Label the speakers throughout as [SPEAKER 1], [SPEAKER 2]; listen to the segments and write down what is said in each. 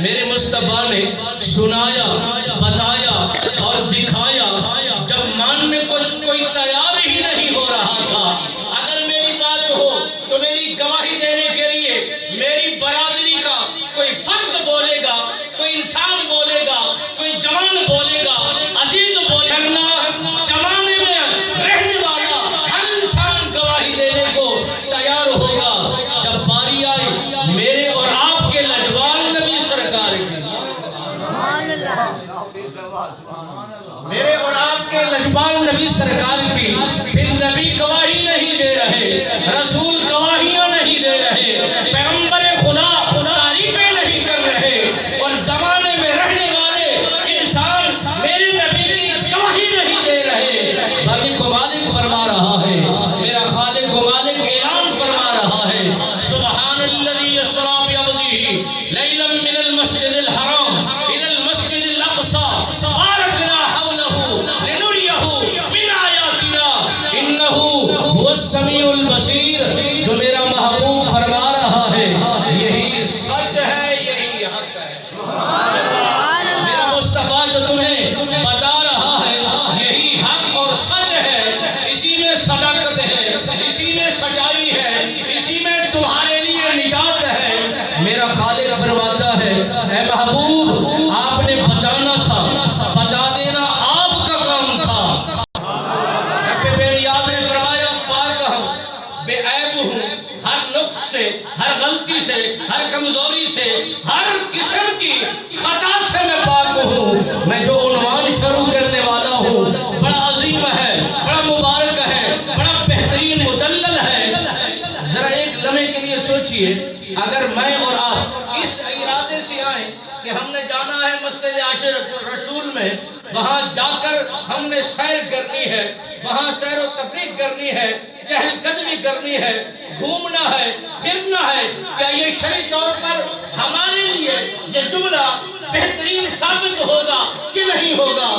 [SPEAKER 1] میرے مصطفیٰ نے سنایا، بتایا اور دکھایا جب ماننے کو کوئی تیار ہی نہیں ہو رہا تھا۔ اگر میری بات ہو تو میری گواہی دینے کے لیے میری برادری کا کوئی فرد بولے گا، کوئی انسان بولے گا، کوئی جوان بولے گا، عزیز بولے گا، زمانے میں رہنے والا ہر انسان گواہی دینے کو تیار ہوگا جب باری آئی میرے اور آپ کے لجوال نبی سرکار کی۔ میرے اور آپ کے لجوال نبی سرکار کی، پھر نبی گواہی نہیں دے رہے، رسول گواہیاں نہیں دے رہے، پیغمبر خدا تعریفیں نہیں کر رہے، اور زمانے میں رہنے والے انسان میرے نبی کی گواہی نہیں دے رہے۔ مالک و مالک فرما رہا ہے، میرا خالق و مالک اعلان فرما رہا ہے، سبحان الذی یسری بعبدہ لیلا من المسجد الحرام الی المسجد الاقصی بارکنا حولہ لنریہ من آیاتنا انہ هو السمیع البصیر۔ جو میرا محبوب فرما رہا ہے یہی سچ ہے، یہی حق ہے۔ میرا مصطفیٰ جو تمہیں بتا رہا ہے یہی حق اور سچ ہے، اسی میں صداقت ہے، اسی میں سچائی ہے، اسی میں تمہارے لیے نجات ہے۔ میرا خالق فرماتا ہے اے محبوب آپ نے بتانا تھا، بتا دینا آپ کا کام تھا۔ رب بے نیاز نے فرمایا پاک ہوں، بے عیب ہوں، ہر نقص سے، ہر غلطی سے، ہر کمزوری سے، ہر قسم کی خطا سے میں پاک ہوں۔ میں جو عنوان شروع کرنے والا ہوں بڑا عظیم ہے، بڑا مبارک ہے، بڑا بہترین مدلل ہے۔ ذرا ایک لمحے کے لیے سوچئے، اگر میں اور آپ اس ارادے سے آئیں کہ ہم نے جانا ہے مسجد عاشر رسول میں، وہاں جا کر ہم نے سیر کرنی ہے، وہاں سیر و تفریح کرنی ہے، چہل قدمی کرنی ہے، گھومنا ہے، پھرنا ہے، کیا یہ شرعی طور پر ہمارے لیے یہ جملہ بہترین ثابت ہوگا کہ نہیں ہوگا؟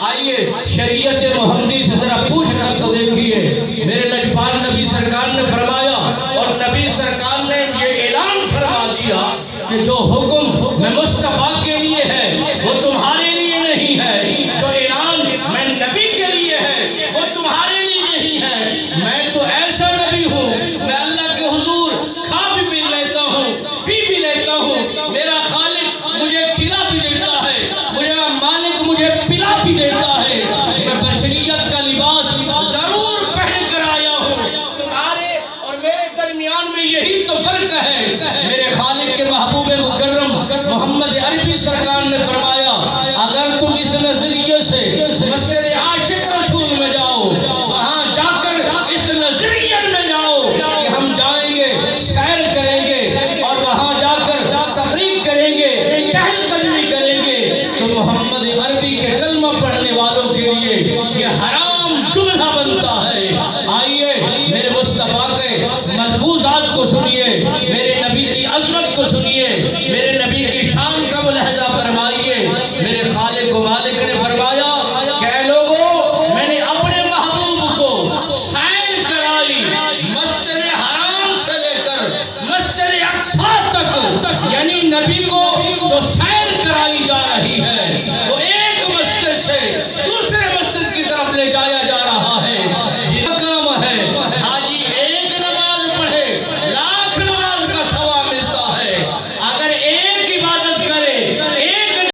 [SPEAKER 1] آئیے شریعت محمدی سے ذرا پوچھ کر تو دیکھیے۔ میرے لجپال نبی سرکار نے فرمایا اور نبی سرکار نے یہ اعلان فرما دیا کہ جو حکم میں مصطفیٰ کے لیے ہے وہ تمہارے لیے نہیں ہے، جو اعلان میں نبی کے لیے ہے وہ تمہارے لیے نہیں ہے۔ میں تو ایسا نبی ہوں، میں اللہ کے حضور کھا بھی لیتا ہوں، پی بھی لیتا ہوں، میرا خالق مجھے کھلا بھی دیتا ہے، میرا مالک مجھے پلا بھی دیتا ہے۔ میں بشریت کا لباس ضرور پہن کر آیا ہوں، تمہارے اور میرے درمیان میں یہی تو فرق ہے۔ میرے خالق کے محبوب مکرم محمد عربی سرکار نے فرمایا اگر تم اس نظریے سے مسجد عاشق رسول میں جاؤ، وہاں جا کر اس نظریے میں جاؤ کہ ہم جائیں گے، سیر کریں گے اور وہاں جا کر تفریح کریں گے، چہل قدمی کریں گے، تو محمد عربی کے کلمہ پڑھنے والوں کے لیے یہ حرام جملہ بنتا ہے۔ آئیے میرے مصطفیٰ کے ملفوظات کو سنیے، میرے نبی کی عظمت کو سنیے، میرے نبی کی شان کا ملاحظہ فرمائیے۔ میرے خالق و مالک نے فرمایا کہ اے لوگوں میں نے اپنے محبوب کو سیر کرائی، مسجد حرام سے لے کر مسجد اقصی تک، یعنی نبی کو جو سیر کرائی جا رہی ہے